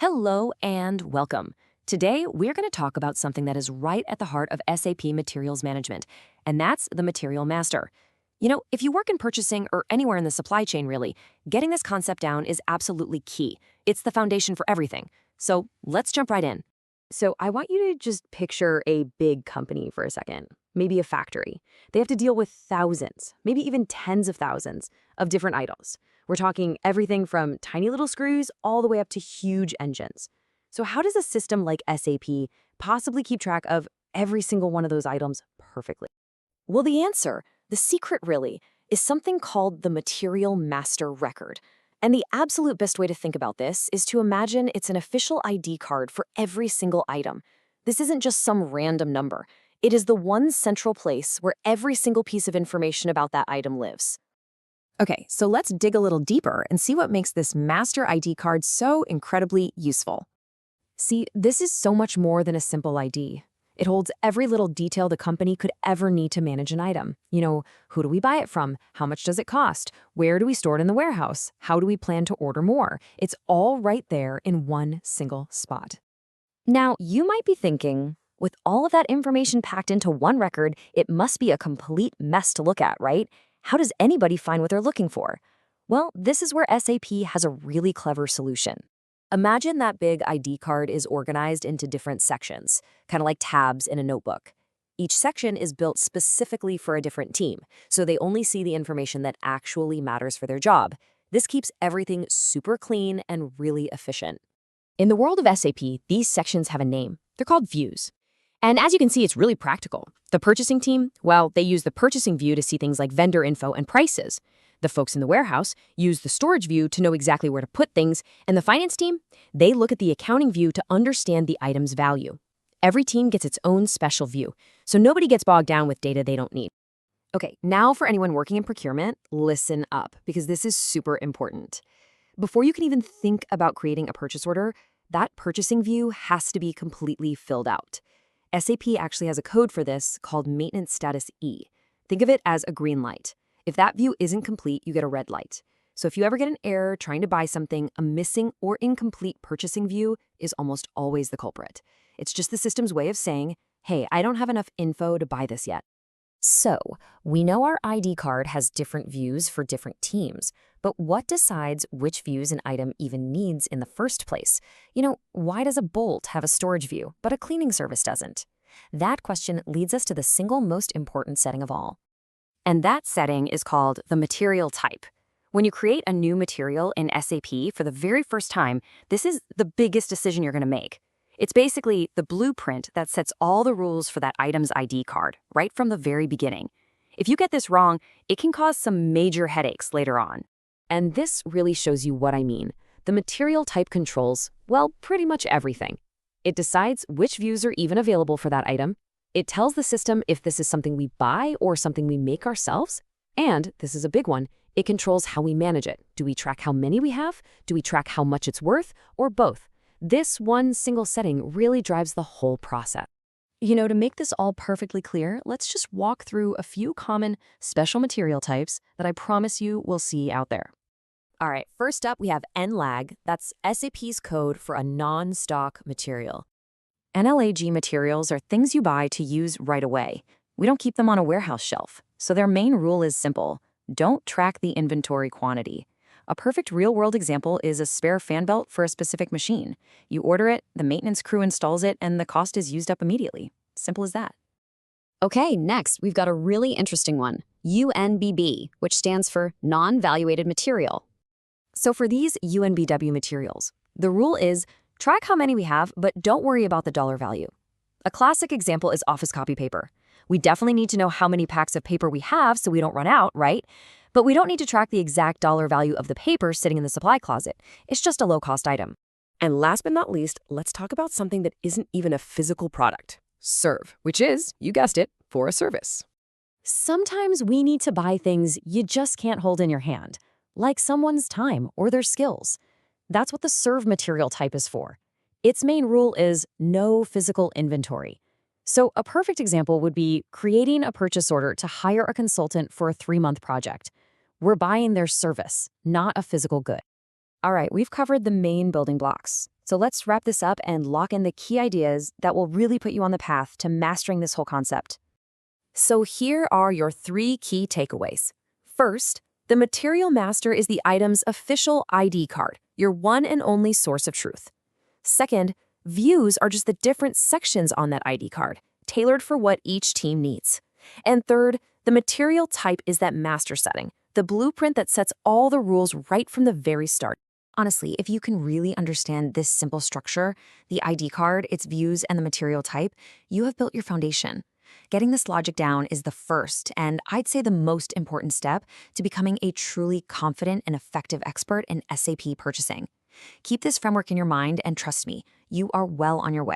Hello and welcome. Today, we're going to talk about something that is right at the heart of SAP Materials Management, and that's the Material Master. If you work in purchasing or anywhere in the supply chain, really, getting this concept down is absolutely key. It's the foundation for everything. So let's jump right in. So I want you to just picture a big company for a second, maybe a factory. They have to deal with thousands, maybe even tens of thousands of different items. We're talking everything from tiny little screws all the way up to huge engines. So how does a system like SAP possibly keep track of every single one of those items perfectly? Well, the answer, the secret really, is something called the Material Master Record. And the absolute best way to think about this is to imagine it's an official ID card for every single item. This isn't just some random number. It is the one central place where every single piece of information about that item lives. Okay, so let's dig a little deeper and see what makes this master ID card so incredibly useful. See, this is so much more than a simple ID. It holds every little detail the company could ever need to manage an item. Who do we buy it from? How much does it cost? Where do we store it in the warehouse? How do we plan to order more? It's all right there in one single spot. Now, you might be thinking, with all of that information packed into one record, it must be a complete mess to look at, right? How does anybody find what they're looking for? Well, this is where SAP has a really clever solution. Imagine that big ID card is organized into different sections, kind of like tabs in a notebook. Each section is built specifically for a different team, so they only see the information that actually matters for their job. This keeps everything super clean and really efficient. In the world of SAP, these sections have a name. They're called views. And as you can see, it's really practical. The purchasing team, well, they use the purchasing view to see things like vendor info and prices. The folks in the warehouse use the storage view to know exactly where to put things, and the finance team, they look at the accounting view to understand the item's value. Every team gets its own special view, so nobody gets bogged down with data they don't need. Okay, now for anyone working in procurement, listen up, because this is super important. Before you can even think about creating a purchase order, that purchasing view has to be completely filled out. SAP actually has a code for this called Maintenance Status E. Think of it as a green light. If that view isn't complete, you get a red light. So if you ever get an error trying to buy something, a missing or incomplete purchasing view is almost always the culprit. It's just the system's way of saying, hey, I don't have enough info to buy this yet. So, we know our ID card has different views for different teams, but what decides which views an item even needs in the first place? Why does a bolt have a storage view, but a cleaning service doesn't? That question leads us to the single most important setting of all. And that setting is called the material type. When you create a new material in SAP for the very first time, this is the biggest decision you're going to make. It's basically the blueprint that sets all the rules for that item's ID card, right from the very beginning. If you get this wrong, it can cause some major headaches later on. And this really shows you what I mean. The material type controls, well, pretty much everything. It decides which views are even available for that item. It tells the system if this is something we buy or something we make ourselves. And, this is a big one, it controls how we manage it. Do we track how many we have? Do we track how much it's worth? Or both? This one single setting really drives the whole process. To make this all perfectly clear, let's just walk through a few common special material types that I promise you will see out there. All right, first up we have NLAG. That's SAP's code for a non-stock material. NLAG materials are things you buy to use right away. We don't keep them on a warehouse shelf. So their main rule is simple. Don't track the inventory quantity. A perfect real-world example is a spare fan belt for a specific machine. You order it, the maintenance crew installs it, and the cost is used up immediately. Simple as that. Okay, next, we've got a really interesting one, UNBB, which stands for non-valuated material. So for these UNBW materials, the rule is track how many we have, but don't worry about the dollar value. A classic example is office copy paper. We definitely need to know how many packs of paper we have so we don't run out, right? But we don't need to track the exact dollar value of the paper sitting in the supply closet. It's just a low-cost item. And last but not least, let's talk about something that isn't even a physical product. Serve, which is, you guessed it, for a service. Sometimes we need to buy things you just can't hold in your hand, like someone's time or their skills. That's what the serve material type is for. Its main rule is no physical inventory. So a perfect example would be creating a purchase order to hire a consultant for a 3-month project. We're buying their service, not a physical good. All right, we've covered the main building blocks. So let's wrap this up and lock in the key ideas that will really put you on the path to mastering this whole concept. So here are your 3 key takeaways. First, the Material Master is the item's official ID card, your one and only source of truth. Second, views are just the different sections on that ID card, tailored for what each team needs. And third, the material type is that master setting, the blueprint that sets all the rules right from the very start. Honestly, if you can really understand this simple structure, the ID card, its views, and the material type, you have built your foundation. Getting this logic down is the first, and I'd say the most important step to becoming a truly confident and effective expert in SAP purchasing. Keep this framework in your mind, and trust me, you are well on your way.